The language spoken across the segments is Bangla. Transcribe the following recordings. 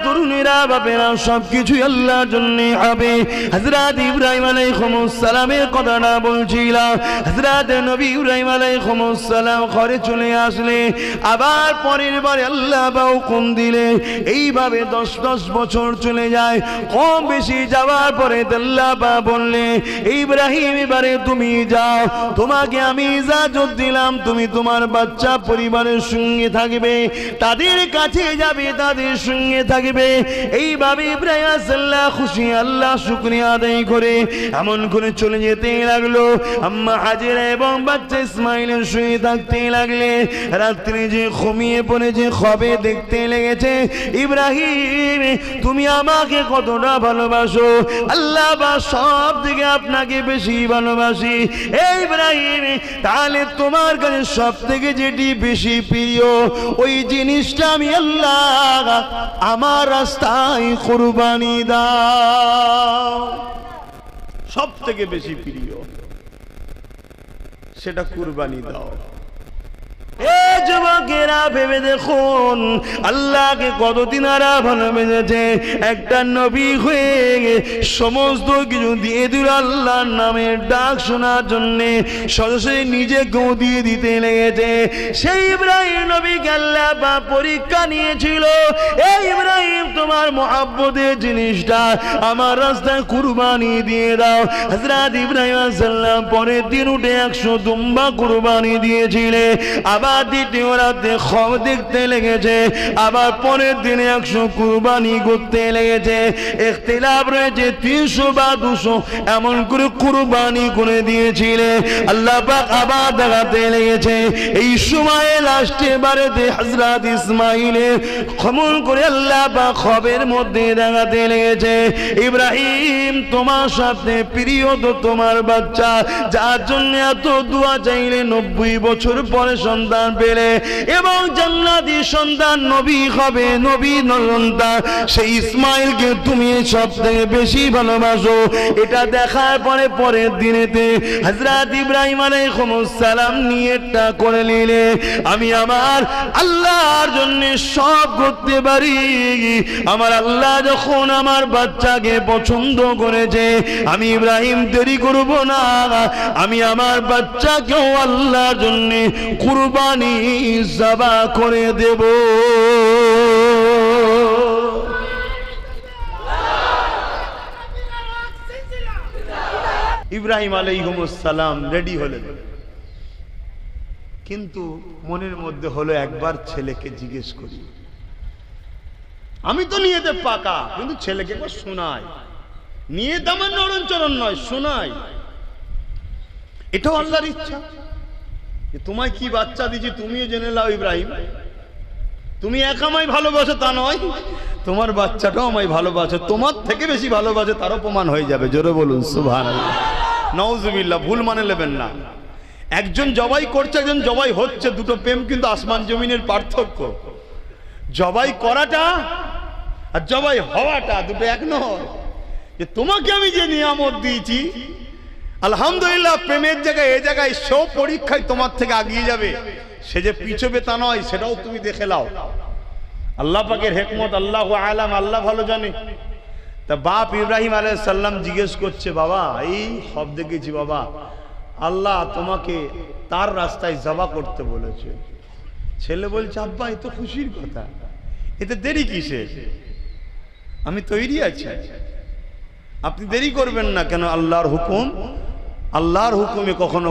তরুণেরা বাপেরা সবকিছুই আল্লাহর জন্য হবে। হযরত ইব্রাহিম আলাইহিস সালামের কথাটা বলছিলাম। হযরত নবী ইব্রাহিম আলাইহিস সালাম ঘরে চলে আসলে আবার পরের বারে আল্লাহ হুকুম দিলে এইভাবে 10 বছর চলে যায়। কম বেশি যাওয়ার পরে আল্লাহ বললে ইব্রাহিম এবারে তুমি যাও, তোমাকে আমি ইজাজত দিলাম, তুমি তোমার বাচ্চা পরিবারের সঙ্গে থাকবে, তাদের কাছে যাবে, তাদের সঙ্গে থাকবে। এইভাবে ইব্রাহিম আল্লাহ খুশি, আল্লাহ শুকরিয়া আদায় করে এমন করে চলে যেতে লাগলো। আম্মা হাজেরা এবং বাচ্চা ইসমাইলের সঙ্গে থাকতে লাগলে রাত্রে যে ঘুমিয়ে পড়ে যে খবে দেখতে লেগেছে ইব্রাহিম তুমি আমাকে কতটা ভালোবাসো, আল্লাহ বা সব থেকে আপনাকে বেশি ভালোবাসি। এই ইব্রাহিম তাহলে তোমার কাছে সব থেকে যেটি বেশি প্রিয় ওই জিনিসটা আমি আল্লাহ আমার রাস্তায় কুরবানি দাও, সব থেকে বেশি প্রিয় সেটা কুরবানি দাও। এই যুবকেরা ভেবে দেখুন আল্লাহকে কতদিন আরা ভালোবেসেছে। একটা নবী হয়ে সমস্ত কিছু দিয়ে দিল আল্লাহর নামের ডাক শোনার জন্য, সরাসরি নিজেকেও দিয়ে দিতে লেগেছে। সেই ইব্রাহিম নবীকে আল্লাহ পরীক্ষা নিয়েছিল, এই ইব্রাহিম তোমার মহব্বতের জিনিসটা আমার রাস্তায় কুরবানি দিয়ে দাও। হযরত ইব্রাহিম আলাইহিস সালাম পরের দিন উঠে 100 দুম্বা কুরবানি দিয়েছিলেন। আবার দ্বিতীয় রাতে খব দেখতে লেগেছে, আবার পরের দিনে 100 কুরবানি করতে লেগেছে। ইখতিলাফ রয়েছে 300 বা 200 এমন করে কুরবানি করে দিয়েছিলেন। আল্লাহ পাক আবার দেখাতে লেগেছে। এই সময়ে লাস্টে বারেতে হযরত ইসমাইলের ক্ষমন করে আল্লাহ পাক খবের মধ্যে দেখাতে লেগেছে ইব্রাহিম তোমার সাথে প্রিয় তো তোমার বাচ্চা, যার জন্য এত দোয়া চাইলে 90 বছর পরে সন্তান পেলে এবং জান্নাতি সন্তান নবী হবে, নবী সন্তান সেই ইসমাইলকে তুমি সব থেকে বেশি ভালোবাসো। এটা দেখার পরে পরের দিনেতে হযরত ইব্রাহিম আলাইহিস সালাম নিয়তটা করে নিলে আমি আমার আল্লাহর জন্য সব করতে পারি। আমার আল্লাহ যখন আমার বাচ্চাকে পছন্দ করেছে আমি ইব্রাহিম দেরি করব না, আমি আমার বাচ্চাকেও আল্লাহর জন্য কুরবানি জবা করে দেব। ইব্রাহিম আলাইহিস সালাম রেডি হলেন, কিন্তু মনের মধ্যে হলো একবার ছেলেকে জিজ্ঞেস করি, আমি তো নিয়েতে পাকা, কিন্তু ছেলেকে একবার শোনাই, নিয়ে আমার নরণচরণ নয়, শোনাই। এটাও আল্লাহর ইচ্ছা যে তোমায় কি বাচ্চা দিয়েছি তুমিও জেনে নাও ইব্রাহিম, তুমি এক আমায় ভালোবাসো তা নয়, তোমার বাচ্চাটাও আমায় ভালোবাসে, তোমার থেকে বেশি ভালোবাসে তারও প্রমাণ হয়ে যাবে। জোরে বলুন সুবহানাল্লাহ, নাউজুবিল্লাহ। ভুল মানে নেবেন না, একজন জবাই করছে একজন জবাই হচ্ছে, দুটো প্রেম কিন্তু আসমান জমিনের পার্থক্য। জবাই করাটা আর জবাই হওয়াটা দুটো এক নয়। যে তোমাকে আমি যে নিয়ামত দিয়েছি আলহামদুলিল্লাহ, প্রেমের জায়গায় এ জায়গায় সব পরীক্ষায় তোমার থেকে আগিয়ে যাবে, সে যে পিছবে তা নয়, সেটাও তুমি দেখে নাও। আল্লাহ পাকের হিকমত আল্লাহু আলাম, আল্লাহ ভালো জানে। তা বাপ ইব্রাহিম আলাইহিস সালাম জিজ্ঞেস করছে, বাবা এই সব দেখেছি বাবা, আল্লাহ তোমাকে তার রাস্তায় জবা করতে বলেছে। ছেলে বলছে, আব্বা এ তো খুশির কথা, এতে দেরি কিসে, আমি তৈরি আছি, আপনি দেরি করবেন না কেন। আল্লাহর হুকুম, আল্লাহর হুকুমে কখনো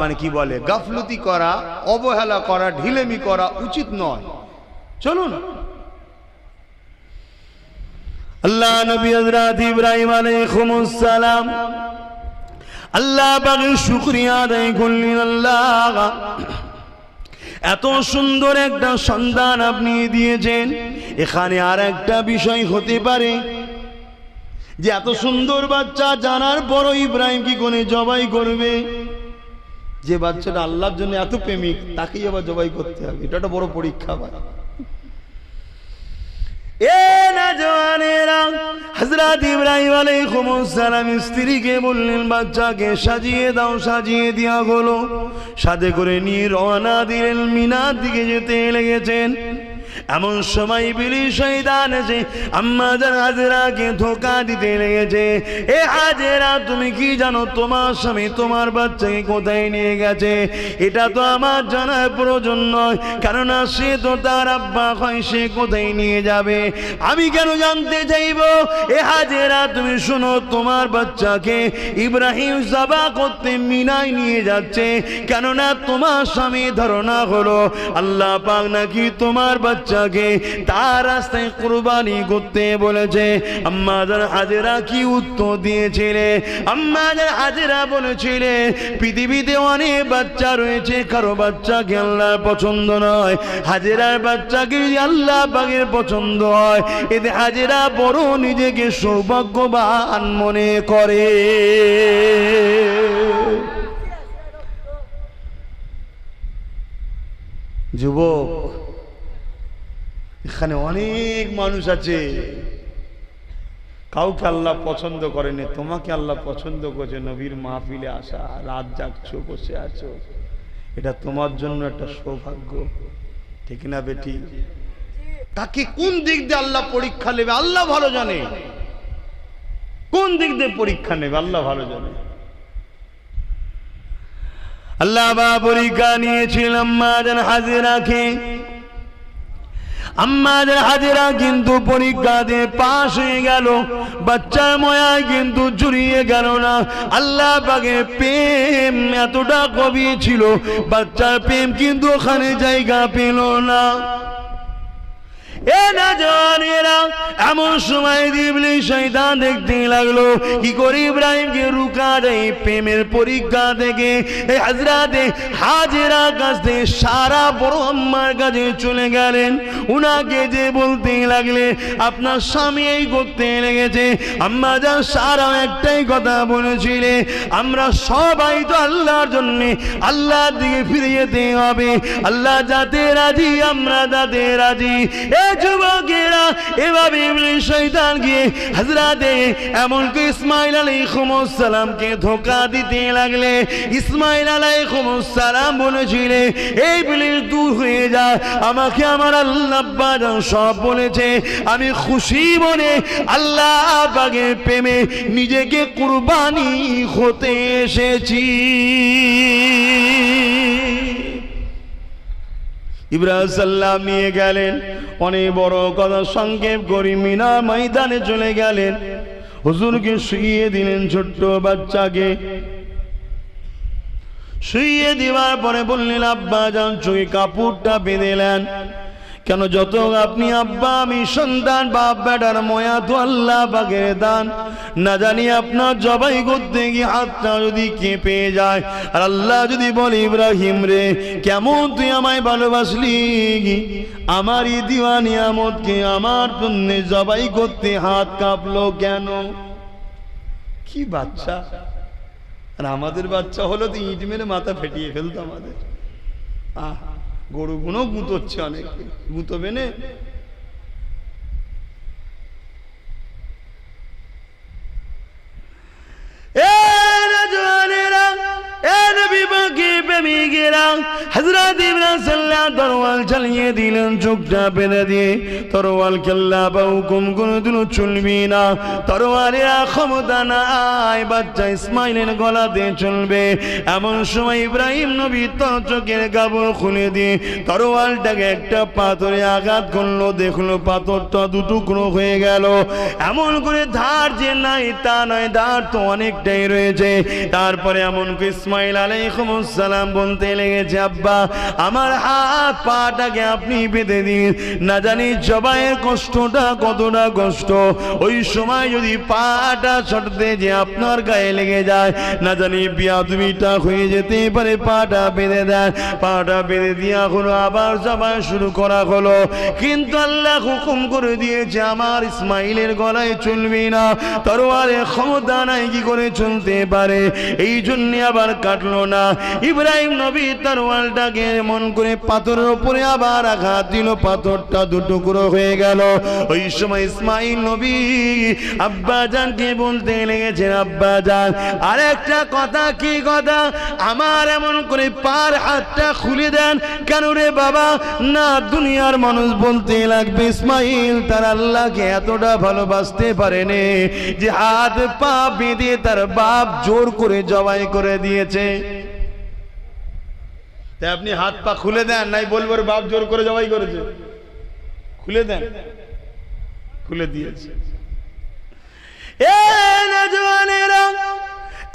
মানে কি বলে গাফলতি করা, অবহেলা করা, ঢিলেমি করা উচিত নয়। চলুন। আল্লাহ নবী হযরত ইব্রাহিম আলাইহিস সালাম আল্লাহ পাকের শুকরিয়া আদায় করলেন। আল্লাহ এত সুন্দর একটা সন্তান আপনি দিয়েছেন। এখানে আর একটা বিষয় হতে পারে যে এত সুন্দর বাচ্চা জানার পরও ইব্রাহিম কি কোনে জবাই করবে? যে বাচ্চাটা আল্লাহর জন্য এত প্রেমিক তাকেই আবার জবাই করতে হবে, এটা একটা বড় পরীক্ষা। হযরত ইব্রাহিম আলাইহিস সালাম স্ত্রীকে বললেন, বাচ্চাকে সাজিয়ে দাও। সাজিয়ে দেওয়া হলো, সাথে করে নিয়ে রওনা দিলেন, মিনার দিকে যেতে লেগেছেন। এমন সময় ইবলিস শয়তান এসে আম্মা জান হাজেরাকে ধোঁকা দিতে লেগেছে। এ হাজেরা, তুমি কি জানো তোমার স্বামী তোমার বাচ্চাকে কোথায় নিয়ে গেছে? এটা তো আমার জানার প্রয়োজন নয়, কেননা সে তো তার আব্বা হয়, সে কোথায় নিয়ে যাবে আমি কেন জানতে চাইব? এ হাজেরা, তুমি শোনো, তোমার বাচ্চাকে ইব্রাহিম যাবা করতে মিনায় নিয়ে যাচ্ছে, কেননা তোমার স্বামী ধারণা হলো আল্লাহ পাক নাকি তোমার বাচ্চাকে তার রাস্তায় কুরবানি করতে বলেছে। আম্মা জান হাজেরা কি উত্তর দিয়েছিলে? আম্মা জান হাজেরা বলেছিলে, পৃথিবীতে অনেক বাচ্চা রয়েছে, কারো বাচ্চাকে আল্লাহর পছন্দ নয়, হাজেরার বাচ্চাকে যদি আল্লাহ পাকের পছন্দ হয়, এতে হাজেরা বড় নিজেকে সৌভাগ্যবান মনে করে। যুবক, এখানে অনেক মানুষ আছে, কাউকে আল্লাহ পছন্দ করেনি, তোমাকে আল্লাহ পছন্দ করছে। নবীর মাহফিলে আসা, রাত জাগছো, বসে আছো, এটা তোমার জন্য একটা সৌভাগ্য, ঠিক না বেটি? তাকে কোন দিক দিয়ে আল্লাহ পরীক্ষা নেবে আল্লাহ ভালো জানে, কোন দিক দিয়ে পরীক্ষা নেবে আল্লাহ ভালো জানে। আল্লাহ বা পরীক্ষা নিয়েছিলেন আম্মা জান হাজেরাকে। আম্মা জান হাজেরা কিন্তু পরীক্ষা দিয়ে পাশ হয়ে গেল, বাচ্চার ময়ায় কিন্তু জুড়িয়ে গেল না। আল্লাহ পাকের প্রেম এতটা গভীর ছিল, বাচ্চার প্রেম কিন্তু ওখানে জায়গা পেল না। এমন সময় ইবলিস শয়তান দেখতে লাগলো কি করে ইব্রাহিমকে রুকা যায় প্রেমের পরীক্ষা থেকে। এই হযরতে হাজেরা কাছ থেকে সারা বড় আম্মার কাছে চলে গেলেন, উনাকে যে বলতে লাগলে আপনার স্বামী এই করতে লেগেছে। আম্মা জান সারা একটাই কথা বলেছিলে, আমরা সবাই তো আল্লাহর জন্য আল্লাহর দিকে ফিরে যেতে হবে, আল্লাহ যাতে রাজি আমরা তাতে রাজি। যুবকেরা, এভাবে ইবলিস শয়তান গিয়ে হযরতে এমনকি ইসমাঈল আলাইহিস সালামকে ধোঁকা দিতে লাগলে। ইসমাঈল আলাইহিস সালাম বলেছিলেন, এই ইবলিস দূর হয়ে যা, আমাকে আমার আল্লাহ পাক সব বলেছে, আমি খুশি মনে আল্লাহ পাকের প্রেমে নিজেকে কুরবানি হতে এসেছি। ইব্রাহিম সাল্লাম নিয়ে গেলেন, অনেক বড় কথা সংক্ষেপ করি, মিনা ময়দানে চলে গেলেন, হুজুরকে শুইয়ে দিলেন, ছোট্ট বাচ্চাকে শুইয়ে দেওয়ার পরে বললেন, আব্বা জান চোখে কাপড়টা বেঁধেলেন কেন? যত আপনি আব্বা আমি সন্তান, বাপ বেটার ময়া তো আল্লাহ পাকের দান, না জানি আপনার জবাই করতে গিয়ে হাতটা যদি কেঁপে যায়, আর আল্লাহ যদি বলে, ইব্রাহিম রে কেমন তুই আমায় ভালোবাসলি, আমার এই দিওয়ানি আমদকে আমার জন্য জবাই করতে হাত কাঁপলো কেন? কি বাচ্চা! আর আমাদের বাচ্চা হলো তো ইট মেরে মাথা ফেটিয়ে ফেলতো আমাদের। গরুগুলো গুঁতোচ্ছে, অনেক গুঁতোবে না। হযরত ইব্রাহিম সাল্লাল্লাহু তরোয়াল চালিয়ে দিলেন, চোখটা বেঁধে দিয়ে তরোয়াল কেল্লা বা হুকুম কোনদিনও চলবি না, তরোয়ালের ক্ষমতা নাই, বাচ্চা ইসমাইলের গলাতে চলবে। এমন সময় ইব্রাহিম নবী তার চোখের কাপড় খুলে দিয়ে তরোয়ালটাকে একটা পাথরে আঘাত করলো, দেখলো পাথরটা দুটুকরো হয়ে গেল। এমন করে ধার যে নাই তা নয়, ধার তো অনেকটাই রয়েছে। তারপরে এমন করে ইসমাইল আলাইহিস সালাম বলতে লেগেছে, আব্বা আমার হাত পাটাকে আপনি বেঁধে দিন, না জানি জবাইয়ের কষ্টটা কতটা কষ্ট, ওই সময় যদি পাটা ছড়তে যে আপনার গায়ে লেগে যায়, না জানি বিয়াদবিটা হয়ে যেতে পারে, পাটা বেঁধে দেন। পাটা বেঁধে দিয়া হলো, আবার জবাই শুরু করা হলো, কিন্তু আল্লাহ হুকুম করে দিয়েছে আমার ইসমাইলের গলায় চলবে না, তরোয়ারের ক্ষমতা নাই, কি করে চলতে পারে, এই জন্য আবার কাটলো না। ইব্রাহিম ইব্রাহিম নবী তরোয়ালটাকে এমন করে পাথরের উপরে আবার আঘাত দিল, পাথরটা দুটুকরো হয়ে গেল। ওই সময় ইসমাইল নবী আব্বাজানকে বলতে লেগেছেন, আব্বাজান আরেকটা কথা। কি কথা? আমার এমন করে পার হাতটা খুলে দেন। কেন রে বাবা? না, দুনিয়ার মানুষ বলতে লাগবে ইসমাইল তার আল্লাহকে এতটা ভালোবাসতে পারেনি যে হাত পা বেঁধে তার বাপ জোর করে জবাই করে দিয়েছে। তাই আপনি হাত পা খুলে দেন, নাই বলবো বাপ জোর করে জবাই করেছে। খুলে দেন, খুলে দিয়েছে। এ নওজওয়ানেরা,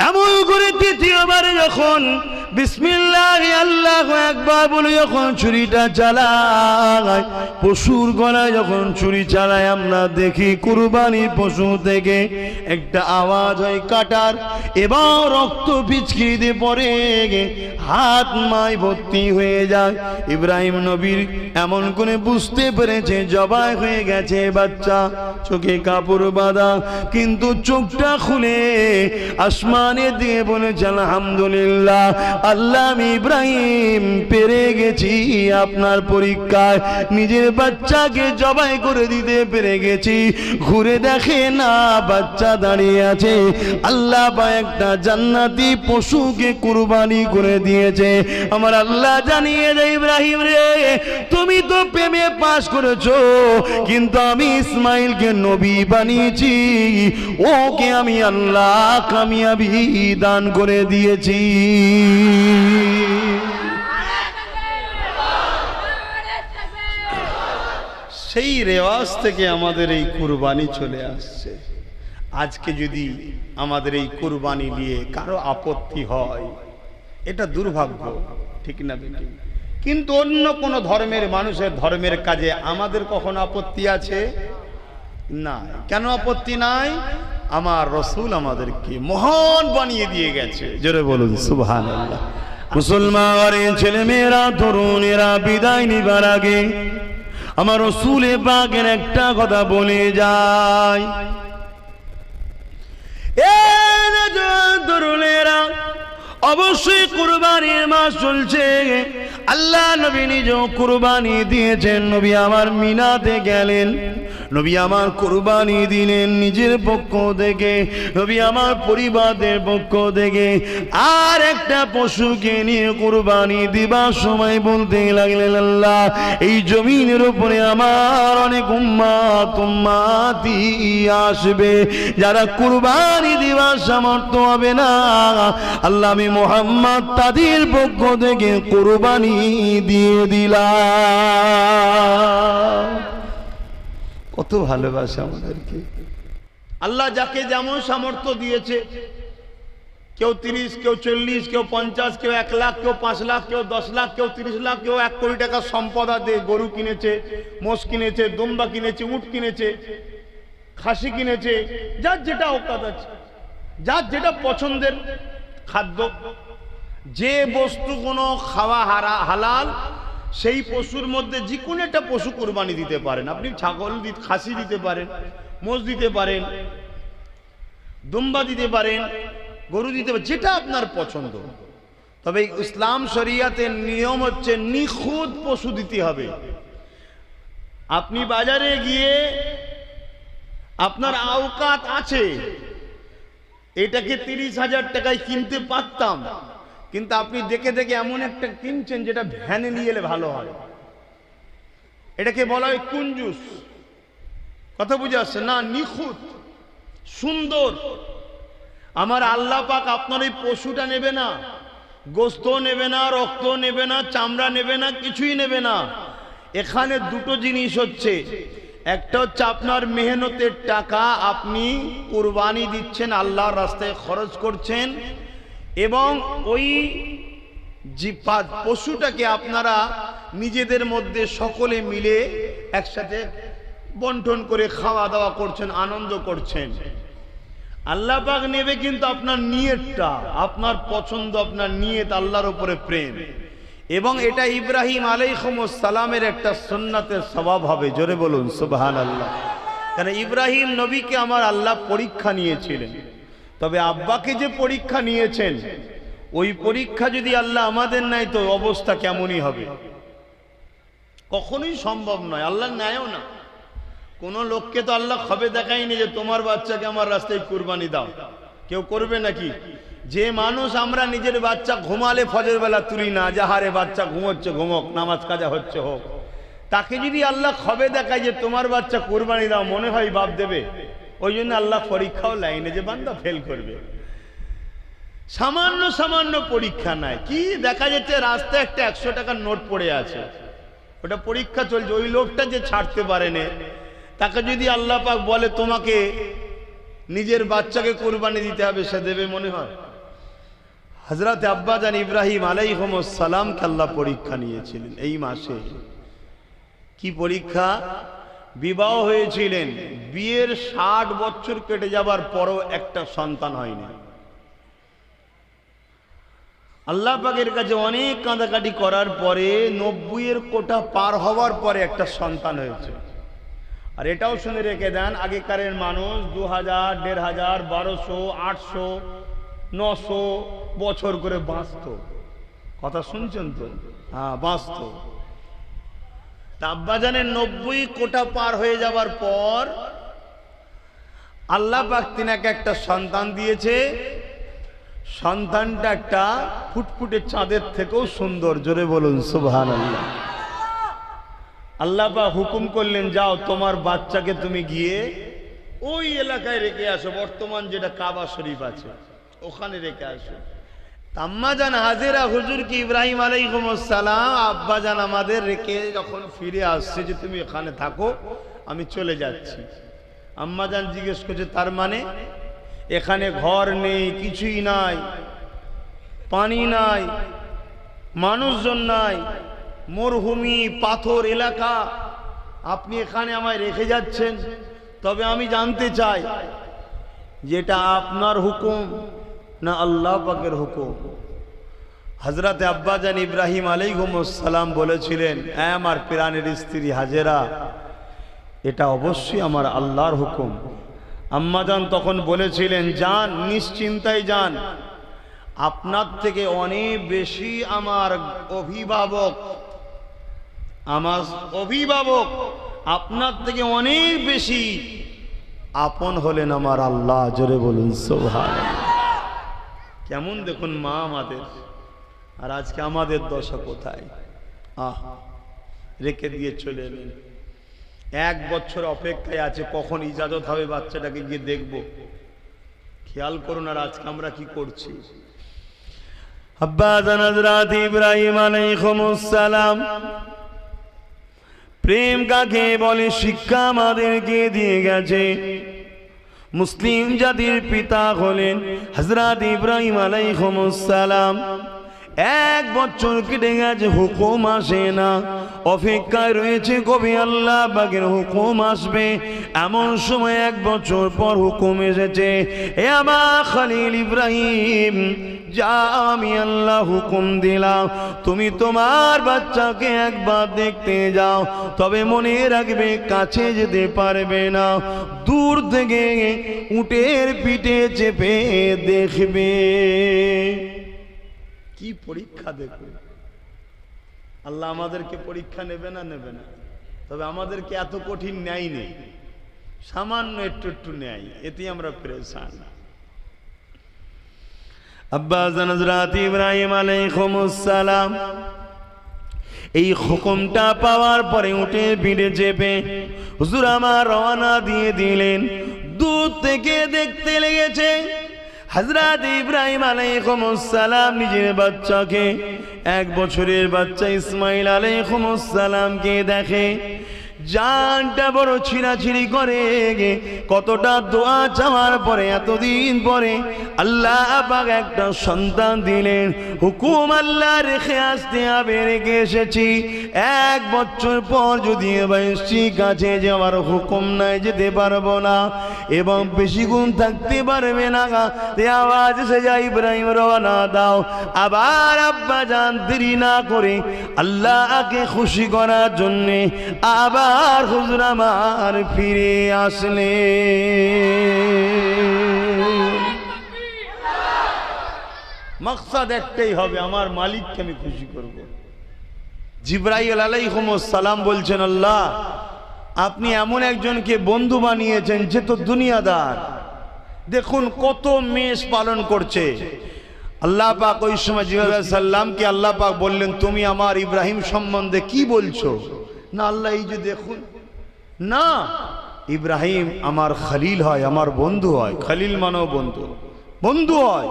এমন করে দ্বিতীয়বার যখন বিসমিল্লাহ আল্লাহু আকবার বলে যখন ছুরিটা চালায়, পশুর গলায় যখন ছুরি চালায়, আমরা দেখি কুরবানির পশু থেকে একটা আওয়াজ হয় কাটার, এবং রক্ত পিচকিতে পড়ে হাত মায় ভর্তি হয়ে যায়। ইব্রাহিম নবীর এমন করে বুঝতে পেরেছে জবাই হয়ে গেছে বাচ্চা, চোখে কাপড় বাঁধা, কিন্তু চোখটা খুলে আসমানে দিয়ে বলেছে আলহামদুলিল্লাহ আল্লাহ, আমি ইব্রাহিম পেরে গেছি আপনার পরীক্ষায়, নিজের বাচ্চাকে জবাই করে দিতে পেরে গেছি। ঘুরে দেখে না বাচ্চা দাঁড়িয়ে আছে, আল্লাহ বা একটা জান্নাতি পশুকে কুরবানি করে দিয়েছে। আমার আল্লাহ জানিয়ে দেয়, ইব্রাহিম রে, তুমি তো প্রেমে পাস করেছো, কিন্তু আমি ইসমাইলকে নবী বানিয়েছি, ওকে আমি আল্লাহ কামিয়াবি দান করে দিয়েছি। সেই রেওয়াজ থেকে আমাদের এই কুরবানি চলে আসছে। আজকে যদি আমাদের এই কুরবানি নিয়ে কারো আপত্তি হয়, এটা দুর্ভাগ্য, ঠিক না বেটি? কিন্তু অন্য কোন ধর্মের মানুষের ধর্মের কাজে আমাদের কখনো আপত্তি আছে? না। কেন আপত্তি নাই? আমার রাসূল আমাদেরকে মহান বানিয়ে দিয়ে গেছে। জোরে বলুন সুবহানাল্লাহ। মুসলমানের ছেলে মেয়েরা, তরুণেরা বিদায় নিবার আগে আমার রাসূল পাকের একটা কথা বলে যায়, এ নওজওয়ান তরুণেরা, অবশ্যই কুরবানির মাস চলছে। আল্লাহ নবী নিজেও কুরবানি দিয়েছেন। নবী আমার মিনাতে গেলেন, নবী আমার কুরবানি দিলেন নিজের পক্ষ থেকে, নবী আমার পরিবারের পক্ষ থেকে। আর একটা পশুকে নিয়ে কুরবানি দিবার সময় বলতে লাগলেন, আল্লাহ এই জমিনের উপরে আমার অনেক উম্মতি আসবে, যারা কুরবানি দিবার সামর্থ্য হবে না, আল্লাহ আমি মুহাম্মদ তাদের পক্ষ থেকে কুরবানি দিয়ে দিলাম। কত ভালোবাসা আমাদেরকে আল্লাহ, যাকে যেমন সামর্থ্য দিয়েছে, কেউ 30, কেউ 40, কেউ 50, কেউ 1 লাখ, কেউ 5 লাখ, কেউ 10 লাখ, কেউ 30 লাখ, কেউ 1 কোটি টাকা সম্পদ দিয়ে গরু কিনেছে, মোষ কিনেছে, দুম্বা কিনেছে, উট কিনেছে, খাসি কিনেছে, যার যেটা অকাত আছে, যার যেটা পছন্দের খাদ্য, যে বস্তু কোনো খাওয়া হালাল, সেই পশুর মধ্যে যে কোনো একটা পশু কুরবানি দিতে পারেন। আপনি ছাগল খাসি দিতে পারেন, মোষ দিতে পারেন, দুম্বা দিতে পারেন, গরু দিতে পারেন, যেটা আপনার পছন্দ। তবে ইসলাম শরিয়াতের নিয়ম হচ্ছে নিখুঁত পশু দিতে হবে। আপনি বাজারে গিয়ে আপনার আওকাত আছে, এটাকে 30,000 টাকায় কিনতে পারতাম, কিন্তু আপনি দেখে দেখে এমন একটা কিনছেন যেটা ভ্যানে নিয়ে এলে ভালো হয়, এটাকে বলা হয় কুঞ্জুস। কথা বুঝে আসছে না? নিখুঁত সুন্দর। আমার আল্লাহ পাক আপনার এই পশুটা নেবে না, গোস্ত নেবে না, রক্ত নেবে না, চামড়া নেবে না, কিছুই নেবে না। এখানে দুটো জিনিস হচ্ছে, একটা হচ্ছে আপনার মেহনতের টাকা, আপনি কুরবানি দিচ্ছেন, আল্লাহর রাস্তায় খরচ করছেন, এবং ওই পশুটাকে আপনারা নিজেদের মধ্যে সকলে মিলে একসাথে বন্টন করে খাওয়া দাওয়া করছেন, আনন্দ করছেন। আল্লাহ পাক নেবে কিন্তু আপনার নিয়তটা, আপনার পছন্দ, আপনার নিয়ত, আল্লাহর উপরে প্রেম। এবং এটা ইব্রাহিম আলাইহিস সালামের একটা সুন্নাতের স্বভাব হবে। জোরে বলুন সুবহানাল্লাহ। কারণ ইব্রাহিম নবীকে আমার আল্লাহ পরীক্ষা নিয়েছিলেন, তবে আব্বাকে যে পরীক্ষা নিয়েছেন ওই পরীক্ষা যদি আল্লাহ আমাদের নেয় তো অবস্থা কেমনই হবে? কখনোই সম্ভব নয়, আল্লাহ নেয়ও না। কোন লোককে তো আল্লাহ খবে দেখায়নি যে তোমার বাচ্চাকে আমার রাস্তায় কুরবানি দাও। কেউ করবে নাকি? যে মানুষ আমরা নিজের বাচ্চা ঘুমালে ফজর বেলা তুলি না, যাহারে বাচ্চা ঘুমোচ্ছে ঘুমোক, নামাজ কাজা হচ্ছে হোক, তাকে যদি আল্লাহ খবে দেখায় যে তোমার বাচ্চা কুরবানি দাও, মনে হয় বাপ দেবে? ওই জন্য আল্লাহ পরীক্ষাও লাইনে যে বান্দা ফেল করবে। সামান্য সামান্য পরীক্ষা নাই। কি দেখা যাচ্ছে রাস্তায় একটা 100 টাকার নোট পড়ে আছে, ওটা পরীক্ষা চলছে। ওই লোকটা যে ছাড়তে পারে না, তাকে যদি আল্লাহ পাক বলে তোমাকে নিজের বাচ্চাকে কুরবানি দিতে হবে, সে দেবে মনে হয়? হযরত আব্বাজান ইব্রাহিম আলাইহিস সালামকে আল্লাহ পরীক্ষা নিয়েছিলেন এই মাসে। কি পরীক্ষা? বিবাহ হয়েছিলেন, বিয়ের 60 বছর কেটে যাবার পরও একটা সন্তান হয়নি। আল্লাহ পাকের কাছে অনেক কাঁদাকাটি করার পরে 90-এর কোটা পার হওয়ার পরে একটা সন্তান হয়েছে। আর এটাও শুনে রেখে দেন, আগেকারের মানুষ 2000, 1500, 1200, 800, 900 বছর করে বাঁচত। কথা শুনছেন তো? হ্যাঁ, বাঁচত। আব্বাজানের 90 কোটা পার হয়ে যাবার পর আল্লাহ পাক তিনাকে একটা সন্তান দিয়েছে। সন্তানটা একটা ফুটফুটে চাঁদের থেকেও সুন্দর। জোরে বলুন সুবহানাল্লাহ। আল্লাহ পাক হুকুম করলেন, যাও তোমার বাচ্চাকে তুমি গিয়ে ওই এলাকায় রেখে আসো, বর্তমান যেটা কাবা শরীফ আছে ওখানে রেখে আসো। আম্মাজান হাজেরা হুজুর কি ইব্রাহিম আলাইহিস সালাম আব্বাজান আমাদের রেখে যখন ফিরে আসছে যে তুমি এখানে থাকো, আমি চলে যাচ্ছি। আম্মাজান জিজ্ঞেস করছে তার মানে? এখানে ঘর নেই, কিছুই নাই, পানি নাই, মানুষজন নাই, মরুভূমি পাথর এলাকা, আপনি এখানে আমায় রেখে যাচ্ছেন? তবে আমি জানতে চাই যেটা আপনার হুকুম না আল্লাহ পাকের হুকুম? হযরত আব্বাজান ইব্রাহিম আলাইহিস সালাম বলেছিলেন, আমার প্রাণের স্ত্রী হাজেরা, এটা অবশ্যই আমার আল্লাহর হুকুম। আম্মাজান তখন বলেছিলেন, যান, নিশ্চিন্তায় যান, আপনার থেকে অনেক বেশি আমার অভিভাবক আপনার থেকে অনেক বেশি আপন হলেন আমার আল্লাহ। জোরে বলুন সুবহানাল্লাহ। কেমন দেখুন মা আমাদের, আর আজকে আমাদের দশা কোথায়? রেখে দিয়ে চলে এলেন। 1 বছর অপেক্ষায় আছে কখন ইজাজত হবে বাচ্চাটাকে গিয়ে দেখব। খেয়াল করুন আর আজকে আমরা কি করছি। আব্বাজান হযরত ইব্রাহিম আলাইহিস সালাম প্রেম কাকে বলে শিক্ষা আমাদেরকে দিয়ে গেছে। মুসলিম জাতির পিতা হলেন হযরত ইব্রাহিম আলাইহিস সালাম। 1 বছর কেটে গেছে, হুকুম আসে না, অপেক্ষায় রয়েছে কবে আল্লাহ পাকের হুকুম আসবে। এমন সময় 1 বছর পর হুকুম এসেছে, হে আমার খলিল ইব্রাহিম, যা, আমি আল্লাহ হুকুম দিলাম, তুমি তোমার বাচ্চাকে একবার দেখতে যাও, তবে মনে রাখবে কাছে যেতে পারবে না, দূর থেকে উটের পিঠে চেপে দেখবে। কি পরীক্ষা দেখুন। আল্লাহ আমাদেরকে পরীক্ষা নেবে না? নেবে না। তবে আমাদেরকে এত কঠিন ন্যায় নেই, সামান্য একটু একটু ন্যায়, এতে আমরা পেরেশান। আব্বাজান হযরত ইব্রাহিম আলাইহিস সালাম এই হুকুমটা পাওয়ার পরে উঠে পিঠে চেপে হুজুর আমার রওনা দিয়ে দিলেন। দূর থেকে দেখতে লেগেছে হযরত ইব্রাহিম আলাইহিস সালাম নিজের বাচ্চাকে, 1 বছরের বাচ্চা ইসমাইল আলাইহিস সালামকে দেখে। জানটা বড় ছিঁড়াছিঁড়ি করে, কতটা দোয়া চাওয়ার পরে এতদিন পরে আল্লাহ পাক একটা সন্তান দিলেন। হুকুম আল্লাহ রেখে আসতে হবে, রেখে এসেছি। 1 বছর পর যদি এসেছি, কাছে যাওয়ার হুকুম নাই, যেতে পারবো না এবং বেশি গুণ থাকতে পারবে না। আওয়াজ এসে যায়, ইব্রাহিম রওনা দাও। আবার আব্বা জান দেরি না করে আল্লাহকে খুশি করার জন্যে আবার হুজুর আমার ফিরে আসলে। মাকসাদ একটাই হবে, আমার মালিককে আমি খুশি করব। জিবরাইল আলাইহিস সালাম বলছেন, আল্লাহ আপনি এমন একজনকে বন্ধু বানিয়েছেন যে তো দুনিয়াদার, দেখুন কত মেষ পালন করছে। আল্লাহ পাক ওই সময় জিবরাইল আলাইহিস সালামকে আল্লাহ পাক বললেন, তুমি আমার ইব্রাহিম সম্বন্ধে কি বলছো? না আল্লাহ এই যে দেখুন না, ইব্রাহিম আমার খলিল হয়, আমার বন্ধু হয়। খলিল মানেও বন্ধু, বন্ধু হয়।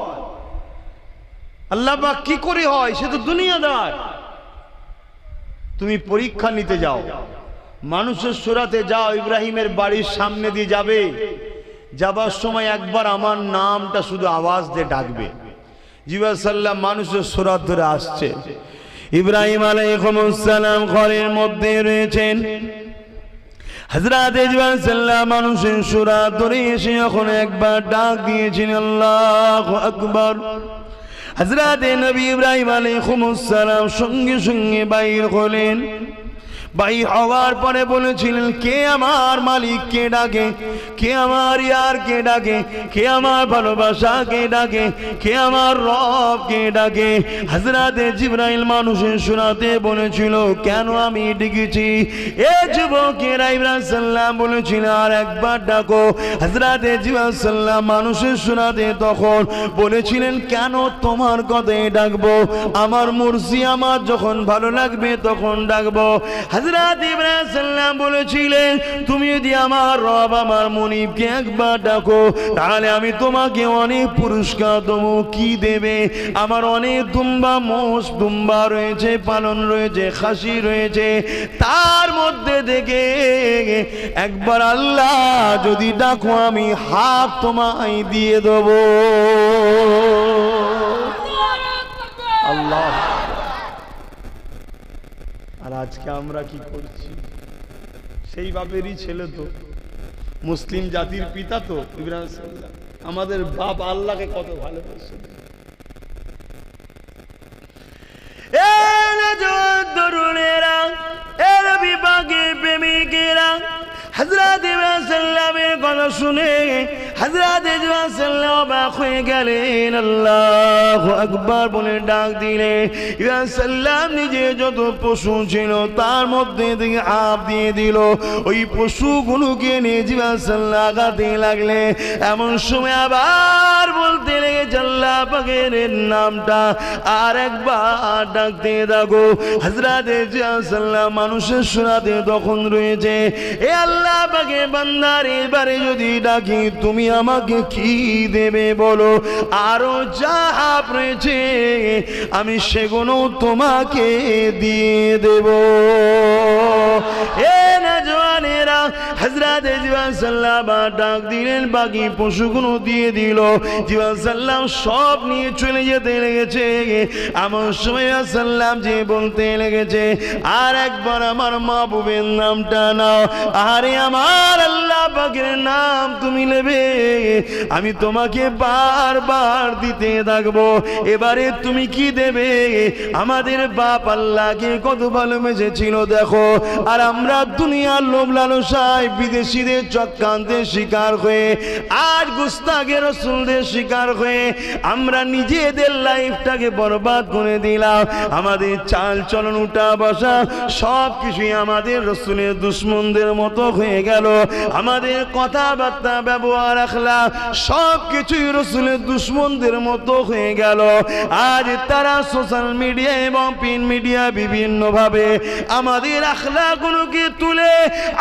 আল্লাহ পাক কি করে হয়? সে তো দুনিয়াদার। তুমি পরীক্ষা নিতে যাও, মানুষের সুরাতে যাও, ইব্রাহিমের বাড়ির সামনে দিয়ে যাবে, যাবার সময় একবার আমার নামটা শুধু আওয়াজ দিয়ে ডাকবে। জিবরাইল সাল্লাম মানুষের সুরাত ধরে আসছে, ইব্রাহিম আলাইহিস সালাম ঘরের মধ্যে রয়েছেন। হযরত জিবরাইল সাল্লাম মানুষের সুরাত ধরে এসে যখন একবার ডাক দিয়েছেন আল্লাহু আকবার, হযরত নবী ইব্রাহিম আলাইহিস সালাম সঙ্গে সঙ্গে বাইর হলেন। বাইর হওয়ার পরে বলেছিলেন, কে আমার মালিক কে ডাকে, কে আমার ইয়ার কে ডাকে, কে আমার ভালোবাসা কে ডাকে, কে আমার রব কে ডাকে। হযরত জিবরাইল মানুষের শোনাতে বলেছিল, কেন আমি ডেকেছি? এ যুবকেরা, ইব্রাহিম সাল্লাম বলেছিল আর একবার ডাকো। হযরত জিবরাইল সাল্লাম মানুষের শোনাতে তখন বলেছিলেন, কেন তোমার কথাই ডাকবো, আমার মুর্শি আমার যখন ভালো লাগবে তখন ডাকবো। হযরত ইব্রাহিম সাল্লাম বলেছিলেন, তুমি যদি আমার রব আমার মুনিবকে একবার ডাকো তাহলে আমি তোমাকে অনেক পুরস্কার দেবো। কি দেবে? আমার অনেক দুম্বা মোষ দুম্বা রয়েছে, পালন রয়েছে, খাসি রয়েছে, তার মধ্যে থেকে একবার আল্লাহ যদি ডাকো আমি হাফ তোমায় দিয়ে দেবো। আল্লাহ। আর আজকে আমরা কি করছি? সেই বাপেরই ছেলে তো, মুসলিম জাতির পিতা তো ইব্রাহিম সাল্লাম। আমাদের বাপ আল্লাহকে কত ভালোবাসে। প্রেমিকেরা হযরত ইব্রাহিম সাল্লামের কথা শুনে হযরত ইব্রাহিম সাল্লাম অবাক হয়ে গেলেন, আল্লাহু আকবার বলে ডাক দিলেন। ইব্রাহিম সাল্লাম নিজে যত পশু ছিল তার মধ্যে থেকে আপ দিয়ে দিল, ওই পশুগুলোকে নিয়ে ইব্রাহিম সাল্লাম আগাতে লাগলে। এমন সময় আবার বলতে লেগেছে, আল্লাহ পাকের নামটা আর একবার ডাকতে থাকো। হযরত ইব্রাহিম সাল্লাম মানুষের শোনাতে তখন রয়েছে, এ আল্লাহ পাকের বান্দার এবারে যদি ডাকি তুমি আমাকে কি দেবে বলো? আরো যা রয়েছে আমি সেগুলো তোমাকে দিয়ে দেব। এ নওজওয়ানেরা, হযরত ইব্রাহিম সাল্লাম ডাক দিলেন, বাকি পশুগুলো দিয়ে দিল। ইব্রাহিম সাল্লাম সব নিয়ে চলে যেতে লেগেছে। এমন সময় সাল্লাম যে বলতে লেগেছে, আর একবার আমার মাহবুবের নামটা নাও। আরে আমার আল্লাহ পাকের নাম তুমি নেবে, আমি তোমাকে বারবার দিতে থাকবো। এবারে তুমি কি দেবে? আমাদের বাপ আল্লাহকে কত ভালোবেসেছিল দেখো, আর আমরা দুনিয়ার লোভ লালসায় বিদেশিদের চক্রান্তের শিকার হয়ে, আজ গুস্তাখে রাসূলদের শিকার হয়ে আমরা নিজেদের লাইফটাকে বরবাদ করে দিলাম। আমাদের চাল চলন উঠা বসা সব কিছুই আমাদের রাসূলের দুশমনদের মতো হয়ে গেল। আমাদের কথাবার্তা ব্যবহার আখলাক সব কিছুই রাসূলের দুশমনদের মতো হয়ে গেল। আজ তারা সোশ্যাল মিডিয়া এবং প্রিন্ট মিডিয়া বিভিন্ন ভাবে আমাদের আখলাকগুলোকে তুলে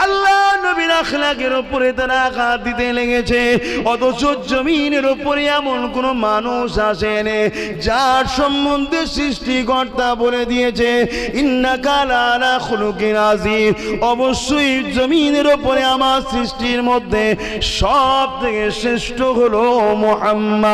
আল্লাহ নবীর আখলাকের উপরে তারা আঘাত দিতে লেগেছে। অথচ জমিনের উপরে এমন কোন মানুষ আসেনি যার সম্বন্ধে সৃষ্টিকর্তা বলে দিয়েছে ইন্নাকা লাআলা খুলুকিন আযীম। অবশ্যই জমিনের উপরে আমার সৃষ্টির মধ্যে সব থেকে শ্রেষ্ঠ হলো মুহাম্মদ।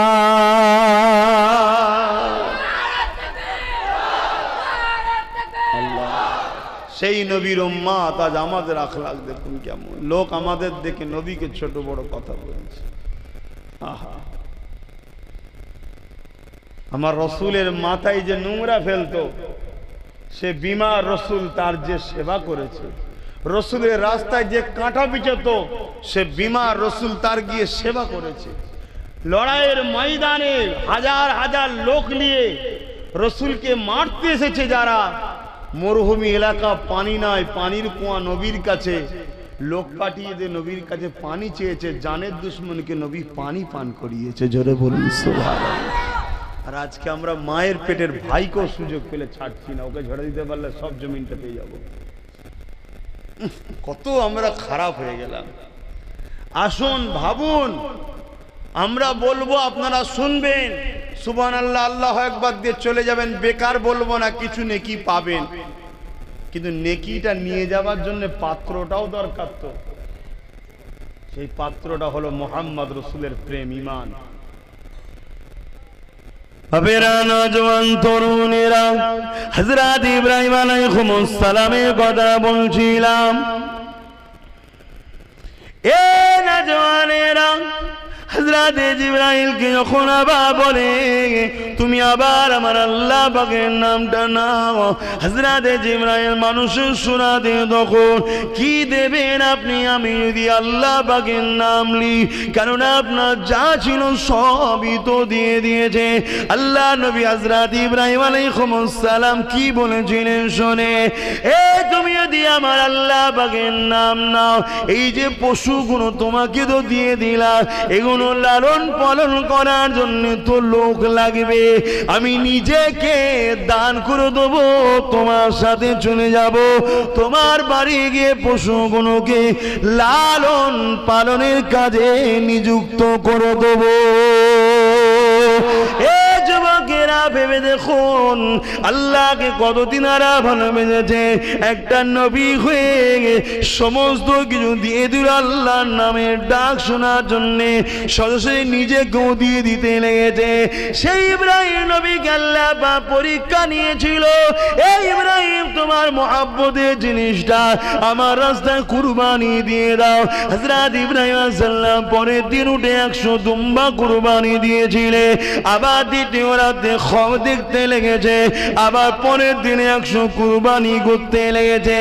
সেই নবীর উম্মত আজ আমাদের আখলাক দেখুন কেমন। লোক আমাদের দেখে নবীকে ছোট বড় কথা বলছে। আহা, আমার রসুলের মাথায় যে নোংরা ফেলতো সে বিমার রসুল তার যে সেবা করেছে। রসুলের রাস্তায় যে কাঁটা বিছাতো সে বিমার রসুল তার গিয়ে সেবা করেছে। লড়াইয়ের ময়দানে হাজার হাজার লোক নিয়ে রসুলকে মারতে এসেছে যারা, মরুভূমি এলাকা, পানি নাই, পানির কুয়া নবীর কাছে, লোক পাঠিয়ে দিয়ে নবীর কাছে পানি চেয়েছে, জানের দুশ্মনকে নবী পানি পান করিয়েছে। জোরে বলুন সুবহানাল্লাহ। আর আজকে আমরা মায়ের পেটের ভাইকেও সুযোগ পেলে ছাড়ছি না, ওকে ঝরে দিতে পারলে সব জমিনটা পেয়ে যাব। কত আমরা খারাপ হয়ে গেলাম। আসুন ভাবুন, আমরা বলবো আপনারা শুনবেন, সুবহানাল্লাহ আল্লাহু আকবার দিয়ে চলে যাবেন, বেকার বলবো না, কিছু নেকি পাবেন। কিন্তু নেকিটা নিয়ে যাওয়ার জন্য পাত্রটাও দরকার। তো সেই পাত্রটা হলো মুহাম্মদ রাসূলের প্রেম, ঈমান। আবেরা নওজওয়ান তরুণেরা, হযরত ইব্রাহিম আলাইহিস সালামের কথা বলছিলাম। এ নওজওয়ানেরা, হযরত জিবরাইলকে যখন আবার বলে তুমি আবার আমার আল্লাহ পাকের নামটা নাও, হযরত জিবরাইল মানুষের শোনাতে তখন কি দেবেন আপনি? আমি যদি আল্লাহ পাকের নাম লি, কারণ আপনার যা ছিল সবই তো দিয়ে দিয়েছে। আল্লাহ নবী হযরত ইব্রাহিম আলাইহিস সালাম কি বলেছিলেন শোনে, এ তুমি যদি আমার আল্লাহ পাকের নাম নাও, এই যে পশুগুলো তোমাকে তো দিয়ে দিলাম, এগুলো লালন পালন করার জন্য তো লোক লাগবে, আমি নিজেকে দান করে দেবো, তোমার সাথে চলে যাব, তোমার বাড়ি গিয়ে পশুগুলোকে লালন পালনের কাজে নিযুক্ত করে দেবো। যুবকেরা ভেবে দেখুন, আল্লাহকে কতদিন আরা ভালোবেসেছে, একটা নবী হয়ে সমস্ত কিছু দিয়ে দিল আল্লাহর নামের ডাক শোনার জন্য, সরাসরি নিজেকেও দিয়ে দিতে লেগেছে। সেই ইব্রাহিম নবীকে আল্লাহ পরীক্ষা নিয়েছিল, এই ইব্রাহিম তোমার মহব্বতের জিনিসটা আমার রাস্তায় কুরবানি দিয়ে দাও। হযরত ইব্রাহিম আলাইহিস সালাম পরের দিন উঠে 100 দুম্বা কুরবানি দিয়েছিলে, আবার দ্বিতীয় রাতে খব দেখতে লেগেছে, আবার পরের দিনে 100 কুরবানি করতে লেগেছে।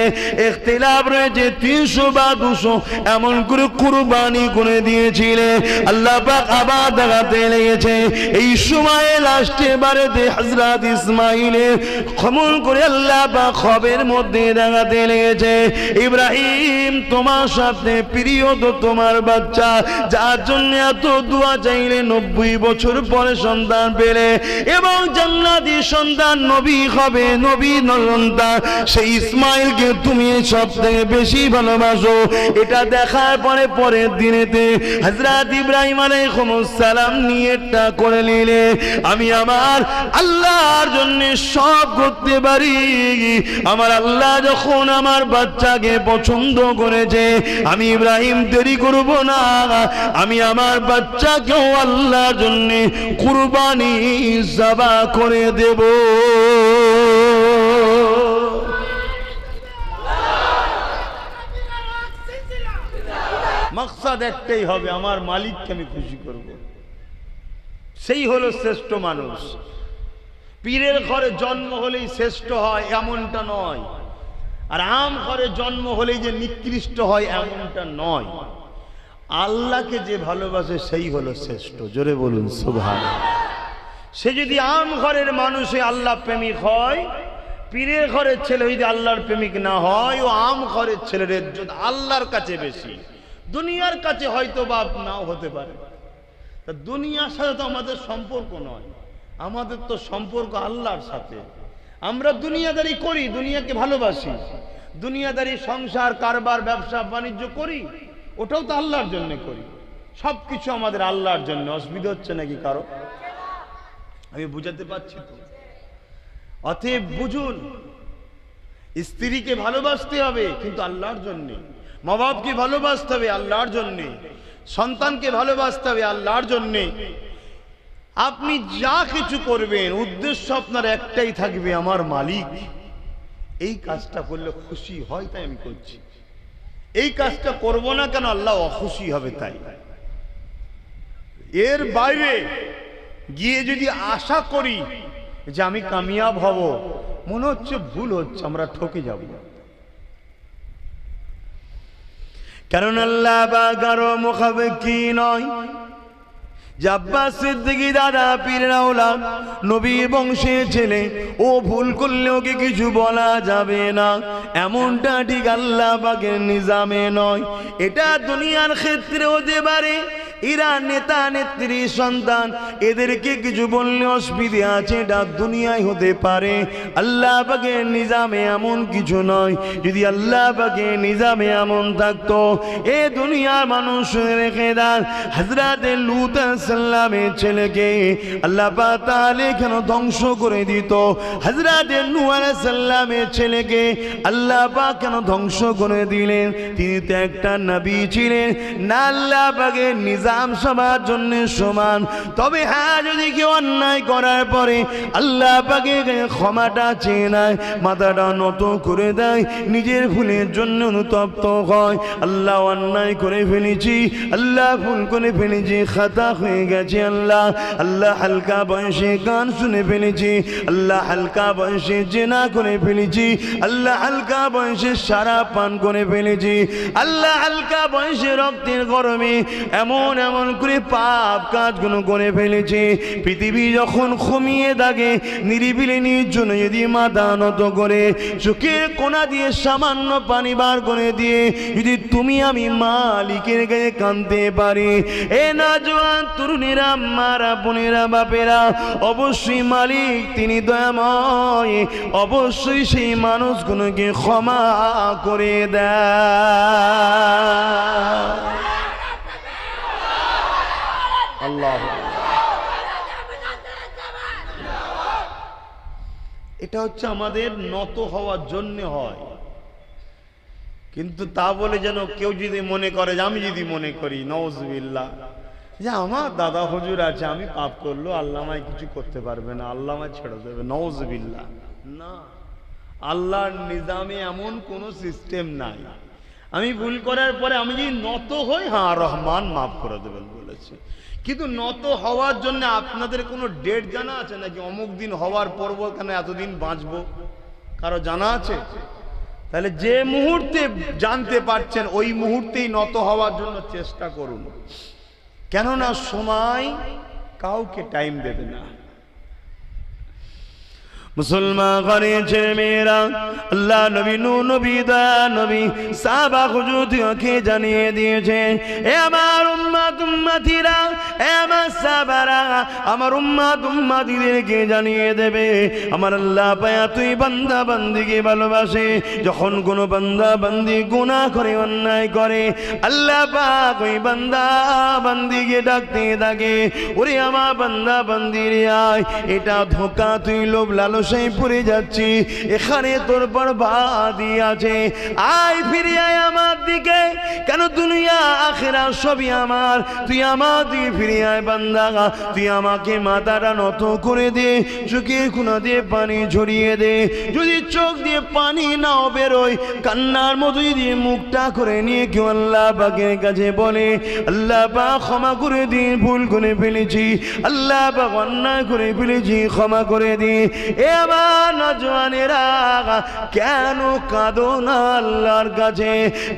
ইখতিলাফ রয়েছে 300 বা 200 এমন করে কুরবানি করে দিয়েছিলে। আল্লাহ পাক আবার দেখাতে লেগেছে, এই সময়ে লাস্টে বারেতে হযরত ইসমাঈলের খমন করে আল্লাহ পাক খবের মধ্যে দেখাতে লেগেছে, ইব্রাহিম তোমার সাথে প্রিয় তো তোমার বাচ্চা, যার জন্য এত দোয়া চাইলে 90 বছর পরে সন্তান পেলে এবং জান্নাতি সন্তান নবী হবে, নবী সন্তান, সেই ইসমাঈলকে তুমি সবথেকে বেশি ভালোবাসো। এটা দেখার পরে পরের দিনেতে হযরত ইব্রাহিম আলাইহিস সালাম নিয়তটা করে নিলে, আমি আমার আল্লাহর জন্য সব করতে পারি, আমার আল্লাহ যখন আমার বাচ্চাকে পছন্দ করেছে, আমি ইব্রাহিম দেরি করব না, আমি আমার বাচ্চাকেও আল্লাহর জন্য কুরবানি জবা করে দেব। মকসদ একটাই হবে, আমার মালিককে আমি খুশি করব। সেই হলো শ্রেষ্ঠ মানুষ। পীরের ঘরে জন্ম হলেই শ্রেষ্ঠ হয় এমনটা নয়, আর আম ঘরে জন্ম হলেই যে নিকৃষ্ট হয় এমনটা নয়। আল্লাহকে যে ভালোবাসে সেই হলো শ্রেষ্ঠ। জোরে বলুন সুবহানাল্লাহ। সে যদি আম ঘরের মানুষে আল্লাহ প্রেমিক হয়, পীরের ঘরের ছেলে যদি আল্লাহর প্রেমিক না হয়, ও আম ঘরের ছেলের ইজ্জত আল্লাহর কাছে বেশি, দুনিয়ার কাছে হয়তো বা নাও হতে পারে। তা দুনিয়ার সাথে তো আমাদের সম্পর্ক নয়, আমাদের তো সম্পর্ক আল্লাহর সাথে। আমরা দুনিয়াদারি করি, দুনিয়াকে ভালোবাসি, দুনিয়াদারি সংসার কারবার ব্যবসা বাণিজ্য করি, ওটাও তো আল্লাহর জন্য করি। সবকিছু আমাদের আল্লাহর জন্য। অসুবিধা হচ্ছে নাকি কারো? আমি বুঝাতে পারছি তো? অতএব বুঝুন, স্ত্রীকে ভালোবাসতে হবে কিন্তু আল্লাহর জন্য, মা বাপকে ভালোবাসতে হবে আল্লাহর জন্য, সন্তানকে ভালোবাসতে হবে আল্লাহর জন্য। আপনি যা কিছু করবেন উদ্দেশ্য আপনার একটাই থাকবে, আমার মালিক এই কাজটা করলে খুশি হয় তাই আমি করছি, এই কাজটা করব না কেন আল্লাহ অখুশি হবে তাই। এর বাইরে গিয়ে যদি আশা করি যে আমি কামিয়াব হব, মনে হচ্ছে ভুল হচ্ছে, আমরা ঠকে যাব। কারণ আল্লাহ বা কারো মুখাপেক্ষী নয়, যে আব্বাস সিদ্দিকী দাদা পীরের আওলাদ নবীর বংশের ছেলে, ও ভুল করলেও কি কিছু বলা যাবে না, এমনটা ঠিক আল্লাহ পাকের নিজামে নয়। এটা দুনিয়ার ক্ষেত্রে হতে পারে, এরা নেতা নেত্রী সন্তান, এদেরকে কিছু বললে অসুবিধা আছে, এটা দুনিয়ায় হতে পারে। আল্লাহ পাকের নিজামে এমন কিছু নয়। যদি আল্লাহ পাকের নিজামে এমন থাকতো, এ দুনিয়ার মানুষ রেখে দেন, হযরত লূত সালামের ছেলেকে আল্লাহ পাক তাআলা কেন ধ্বংস করে দিত? হযরত নূহ আলাইহিস সালামের ছেলেকে আল্লাহ পাক কেন ধ্বংস করে দিলেন? তিনি তো একটা নবী ছিলেন না। আল্লাহ পাকের নিজাম সবার জন্য সমান। তবে হ্যাঁ, যদি কেউ অন্যায় করার পরে আল্লাহ পাকের ক্ষমাটা চেয়ে নেয়, মাথাটা নত করে দেয়, নিজের ভুলের জন্য অনুতপ্ত হয়, আল্লাহ অন্যায় করে ফেলেছি, আল্লাহ ভুল করে ফেলেছি, খাতা হয়ে গেছে, আল্লাহ হালকা বয়সে গান শুনে ফেলেছি, আল্লাহ হালকা বয়সে জেনা করে ফেলেছি, আল্লাহ হালকা বয়সে সারা পান করে ফেলেছি, আল্লাহ হালকা বয়সে রক্তের গরমে এমন এমন করে পাপ কাজগুলো করে ফেলেছি। পৃথিবী যখন ঘুমিয়ে থাকে, নিরিবিলি নির্জনে যদি মাথা নত করে চোখের কোনা দিয়ে সামান্য পানি বার করে দিয়ে যদি তুমি আমি মালিকের গায়ে কাঁদতে পারি, এ নওজোয়ান তরুণীরা, মারা বোনেরা, বাপেরা, অবশ্যই মালিক তিনি দয়াময়, অবশ্যই সেই মানুষগুলোকে ক্ষমা করে দেয়। আল্লাহ, এটা হচ্ছে আমাদের নত হওয়ার জন্য হয়। কিন্তু তা বলে যেন কেউ যদি মনে করে, যে আমি যদি মনে করি নাউজুবিল্লাহ, যে আমার দাদা হুজুর আছে, আমি পাপ করলো, আল্লাহ আমায় কিছু করতে পারবে না, আল্লাহ আমায় ছেড়ে দেবে, নাউজুবিল্লাহ। না, আল্লাহর নিজামে এমন কোন সিস্টেম নাই। আমি ভুল করার পরে আমি যদি নত হই, হ্যাঁ রহমান মাফ করে দেবেন বলেছে। কিন্তু নত হওয়ার জন্য আপনাদের কোনো ডেট জানা আছে নাকি? অমুক দিন হওয়ার পর কেন এতদিন বাঁচবো, কারো জানা আছে? তাহলে যে মুহূর্তে জানতে পারছেন, ওই মুহূর্তেই নত হওয়ার জন্য চেষ্টা করুন, কেননা সময় কাউকে টাইম দেবে না। মুসলমান ঘরের ছেলে মেয়েরা, আল্লাহ নবী নূহ নবী, দয়া নবী, সাহাবা হুজুরকে জানিয়ে দিয়েছে, এ আমার উম্মত উম্মতিরা, এ আমার সাহাবারা, আমার উম্মত উম্মতিদেরকে জানিয়ে দেবে, আমার আল্লাহ পায়া তুই বান্দা বান্দিকে ভালোবাসে। যখন কোনো বান্দা বান্দি গুনাহ করে, অন্যায় করে, আল্লাহ পাক ওই বান্দা বান্দিকে ডাকতে থাকে, ওরে আমার বান্দা বান্দিরে আয়, এটা ধোঁকা, তুই লোভ লালস পড়ে যাচ্ছি, এখানে তোর বরবাদি আছে, আয় ফিরে আয় আমার দিকে, কেন দুনিয়া আখিরা সবই আমার, তুই আমার দিকে ফিরে আয় বান্দা, তুই আমাকে মাথাটা নত করে দে, চোখের কোনা দিয়ে পানি ঝরিয়ে দে, যদি চোখ দিয়ে পানি নাও বেরোয়, কান্নার মতো যদি মুখটা করে নিয়ে কেউ আল্লাহ পাকের কাছে বলে, আল্লাহ পাক ক্ষমা করে দিন, ভুল করে ফেলেছি, আল্লাহ পাক অন্যায় করে ফেলেছি, ক্ষমা করে দিন। এ আমার নওজোয়ানেরা, কেন কাঁদো না আল্লাহর কাছে?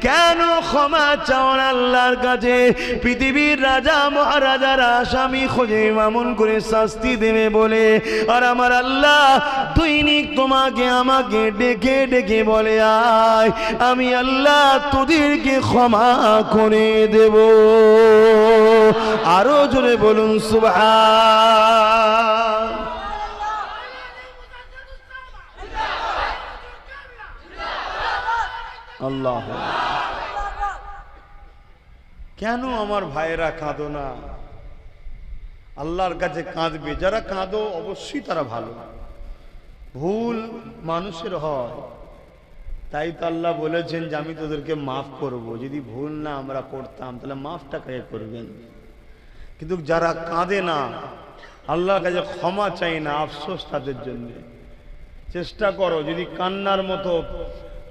কেন ক্ষমা চাও না আল্লাহর কাছে? পৃথিবীর রাজা মহারাজারা আসামি খোঁজে মামুন করে শাস্তি দেবে বলে, আর আমার আল্লাহ দৈনিক তোমাকে আমাকে ডেকে ডেকে বলে, আয় আমি আল্লাহ তোদেরকে ক্ষমা করে দেব। আরো জোরে বলুন সুবহান। আল্লাহ, কেন আমার ভাইয়েরা কাঁদো না? আল্লাহর কাছে কাঁদবে যারা, কাঁদো অবশ্যই তারা ভালো। ভুল মানুষের হয়, তাই তো আল্লাহ বলেছেন যে আমি তোদেরকে মাফ করব। যদি ভুল না আমরা করতাম তাহলে মাফটা কে করবেন? কিন্তু যারা কাঁদে না, আল্লাহর কাছে ক্ষমা চাই না, আফসোস তাদের জন্য। চেষ্টা করো, যদি কান্নার মতো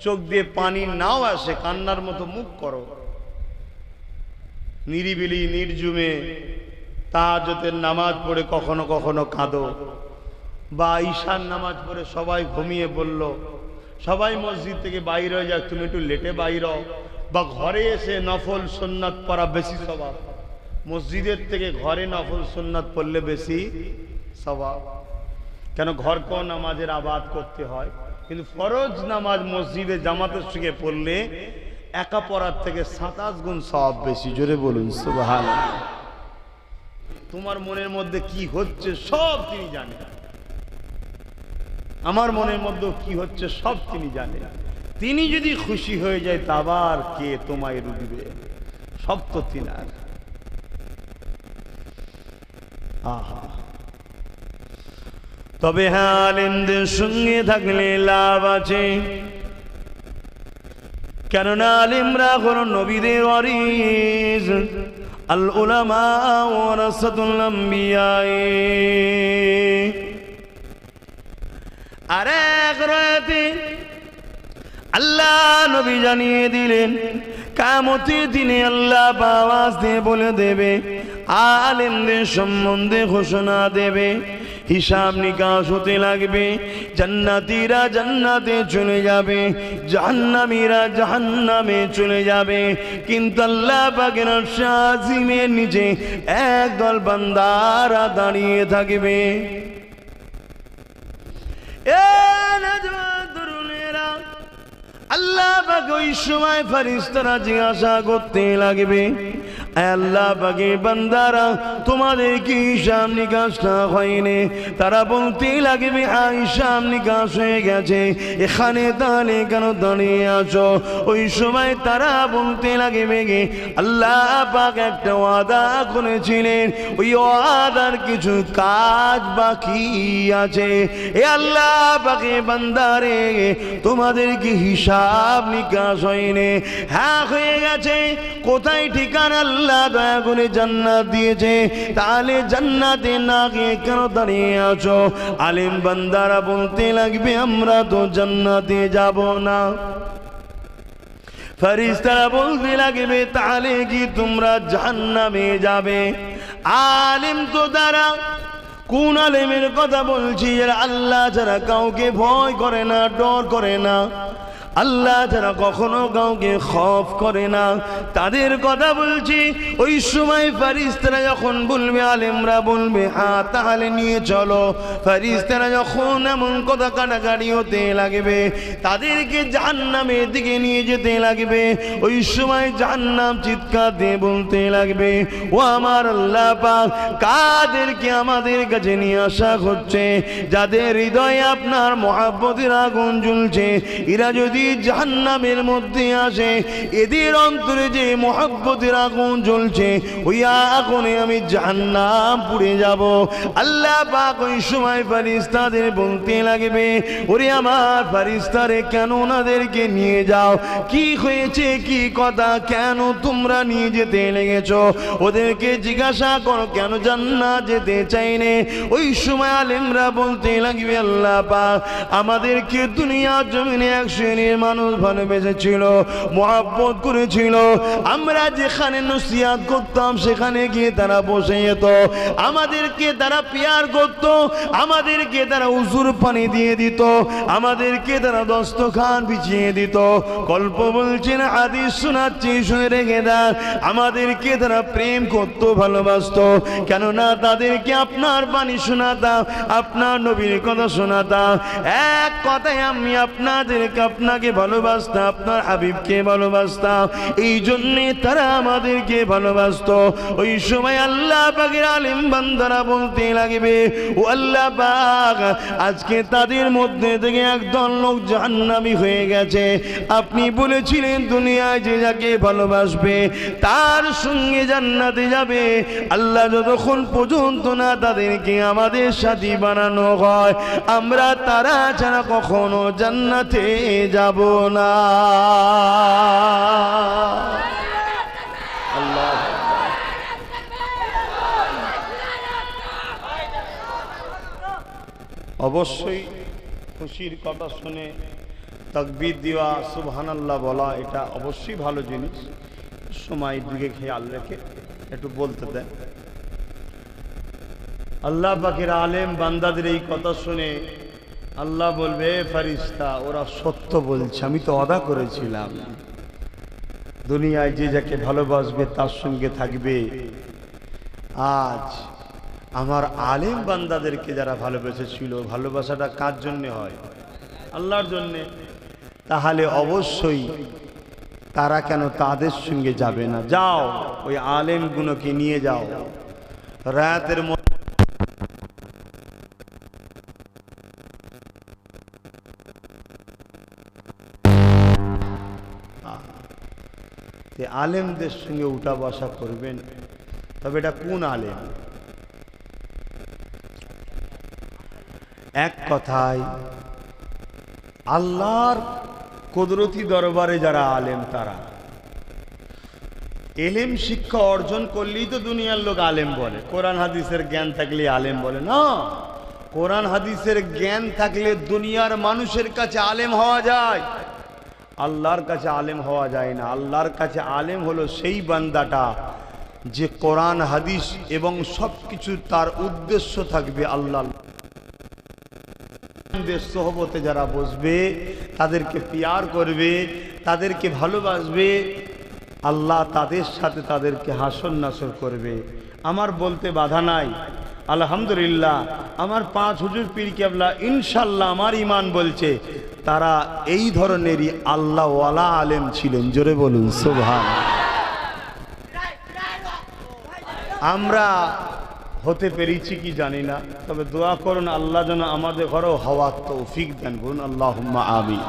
চোখ দিয়ে পানি নাও আসে, কান্নার মতো মুখ করো, নিরিবিলি নির্জুমে তাহাজ্জুদের নামাজ পড়ে কখনো কখনো কাঁদো, বা ঈশার নামাজ পড়ে সবাই ঘুমিয়ে বলল, সবাই মসজিদ থেকে বাইরে হয়ে যাক, তুমি একটু লেটে বাইর, বা ঘরে এসে নফল সুন্নাত পড়া বেশি স্বভাব, মসজিদের থেকে ঘরে নফল সুন্নাত পড়লে বেশি সওয়াব। কেন ঘরকেও নামাজের আবাদ করতে হয়, কিন্তু ফরজ নামাজ মসজিদে জামাতের সঙ্গে পড়লে একা পড়ার থেকে 27 গুণ সওয়াব বেশি। জোরে বলুন সুবহানাল্লাহ। তোমার মনের মধ্যে কি হচ্ছে সব তিনি জানেন, আমার মনের মধ্যে কি হচ্ছে সব তিনি জানেন। তিনি যদি খুশি হয়ে যায় তা আবার কে তোমায় রুদিবে? সব তো তিনার। আহা, তবে হ্যাঁ, আলেমদের সঙ্গে থাকলে লাভ আছে। কেননা আলেমরা হলো নবীদের ওয়ারিস। আল উলামা ওয়ারাসাতুল আম্বিয়া। আর এক রাতে আল্লাহ নবী জানিয়ে দিলেন, কিয়ামতের দিনে আল্লাহ আওয়াজ দিয়ে বলে দেবে, আলেমদের সম্বন্ধে ঘোষণা দেবে, হিসাব নিকাশ হতে লাগবে। জান্নাতীরা জান্নাতে চলে যাবে, জাহান্নামীরা জাহান্নামে চলে যাবে। কিন্তু আল্লাহ পাকের আরশ আজিমের নিচে একদল বান্দারা দাঁড়িয়ে থাকবে। আল্লাহ পাক ওই সময় ফেরেশতারা জিজ্ঞাসা করতে লাগবে, আল্লাহ পাকের বান্দারা তোমাদের কি হিসাব নিকাশটা হয়নি? তারা বলতে লাগবে, হিসাব নিকাশ হয়ে গেছে, এখানে তাহলে কেন দাঁড়িয়ে আছো? ওই সময় তারা বলতে লাগবে, আল্লাহ পাক একটা ওয়াদা করেছিলেন, ওই ওয়াদার কিছু কাজ বাকি আছে। এ আল্লাহ পাকের বান্দারে, তোমাদের কি হিসাব নিকাশ হয়নি? হ্যাঁ হয়ে গেছে। কোথায় ঠিকানা? আল্লাহ দয়া করে জান্নাত দিয়েছে, তাহলে জান্নাতে না গিয়ে কেন দাঁড়িয়ে আছো? আলেম বান্দারা বলতে লাগবে, আমরা তো জান্নাতে যাব না। ফেরেশতারা বলতে লাগবে, তাহলে কি তোমরা জাহান্নামে যাবে? আলেম তো দ্বারা কোন আলেমের কথা বলছি? যারা আল্লাহ ছাড়া কাউকে ভয় করে না, ডর করে না, আল্লাহ যারা কখনো কাউকে খৌফ করে না, তাদের কথা বলছি। ওই সময় ফেরেশতারা যখন বলবে, আলেমরা বলবে, হ্যাঁ তাহলে নিয়ে চলো। ফেরেশতারা যখন এমন কথা কাটাকাটি হতে লাগবে, তাদেরকে জাহান্নামের দিকে নিয়ে যেতে লাগবে। ওই সময় জাহান্নাম চিৎকার দিয়ে বলতে লাগবে, ও আমার আল্লাহ পাক, কাদেরকে আমাদের কাছে নিয়ে আসা হচ্ছে? যাদের হৃদয়ে আপনার মহব্বতের আগুন জ্বলছে, এরা যদি জাহান্নামের মধ্যে আসে, এদের অন্তরে যে মহব্বতের আগুন জ্বলছে, ওই আগুনে আমি জাহান্নাম পুড়ে যাব। আল্লাহ পাক ওই সময় ফেরেশতাদের বলতে লাগবে, ওরে আমার ফেরেশতারে, কেন ওনাদেরকে নিয়ে যাও? কি হয়েছে, কি কথা, কেন তোমরা নিয়ে যেতে লেগেছো? ওদেরকে জিজ্ঞাসা করো কেন জান্নাত যেতে চাইনে। ওই সময় আলেমরা বলতে লাগবে, আল্লাহ পাক আমাদেরকে দুনিয়ার জমিনে এক শ্রেণীর মানুষ ভালোবেসেছিল, মহব্বত করেছিল। আমরা যেখানে নসিহত করতাম সেখানে গিয়ে তারা বসে যেত, আমাদেরকে তারা পিয়ার করত, আমাদেরকে তারা উজুর পানি দিয়ে দিত, আমাদেরকে তারা দস্তখান বিছিয়ে দিত। গল্প বলছেন, হাদিস শোনাচ্ছি, শুনে রেখে দেন। আমাদেরকে তারা প্রেম করত, ভালোবাসত। কেননা তাদেরকে আপনার বাণী শোনাতাম, আপনার নবীর কথা শোনাতাম। এক কথায় আমি আপনাদেরকে আপনাকে ভালোবাসতাম, আপনার হাবিবকে ভালোবাসতাম, এই জন্যে তারা আমাদেরকে ভালোবাসত। ওই সময় আল্লাহ পাকের আলেম বান্দারা বলতে লাগবে, ও আল্লাহ পাক, আজকে তাদের মধ্যে থেকে একদল লোক জাহান্নামী হয়ে গেছে। আপনি বলেছিলেন দুনিয়ায় যে যাকে ভালোবাসবে তার সঙ্গে জান্নাতে যাবে। আল্লাহ যতক্ষণ পর্যন্ত না তাদেরকে আমাদের সাথী বানানো হয়, আমরা তারা ছাড়া কখনো জান্নাতে যাব না। আল্লাহ অবশ্যই খুশির কথা শুনে তাকবীর দেওয়া, সুবহানাল্লাহ বলা, এটা অবশ্যই ভালো জিনিস। সময় দিকে খেয়াল রেখে একটু বলতে দেন। আল্লাহ পাকের আলেম বান্দাদের এই কথা শুনে আল্লাহ বলবে, ফেরেশতা ওরা সত্য বলছে, আমি তো ওয়াদা করেছিলাম দুনিয়ায় যে যাকে ভালোবাসবে তার সঙ্গে থাকবে, আজ আমার আলেম বান্দাদেরকে যারা ভালোবেসেছিল, ভালোবাসাটা কার জন্য হয়? আল্লাহর জন্যে। তাহলে অবশ্যই তারা কেন তাদের সঙ্গে যাবে না? যাও ওই আলেমগুলোকে নিয়ে যাও, রাতের মধ্যে আলেমদের সঙ্গে উঠা বসা করবেন। তবে এটা কোন আলেম? এক কথায় আল্লাহর কুদরতি দরবারে যারা আলেম, তারা এলেম শিক্ষা অর্জন করলেই তো দুনিয়ার লোক আলেম বলে। কোরআন হাদিসের জ্ঞান থাকলে আলেম বলে না। কোরআন হাদিসের জ্ঞান থাকলে দুনিয়ার মানুষের কাছে আলেম হওয়া যায়, আল্লাহর কাছে আলেম হওয়া যায় না। আল্লাহর কাছে আলেম হলো সেই বান্দাটা যে কোরআন হাদিস এবং সবকিছু তার উদ্দেশ্য থাকবে আল্লাহ। সোহবতে যারা বসবে, তাদেরকে পিয়ার করবে, তাদেরকে ভালোবাসবে, আল্লাহ তাদের সাথে তাদেরকে হাসর নাসর করবে। আমার বলতে বাধা নাই, আলহামদুলিল্লাহ। আমার 5 হুজুর পীর কেবলা ইনশাল্লাহ আমার ইমান বলছে তারা এই ধরনেরই আল্লাহ ওয়ালা আলেম ছিলেন। জোরে বলুন সুবহানাল্লাহ। আমরা হতে পেরেছি কি জানি না, তবে দোয়া করুন আল্লাহ যেন আমাদের ঘরেও হওয়ার তৌফিক দেন। বলুন আল্লাহুম্মা আমিন।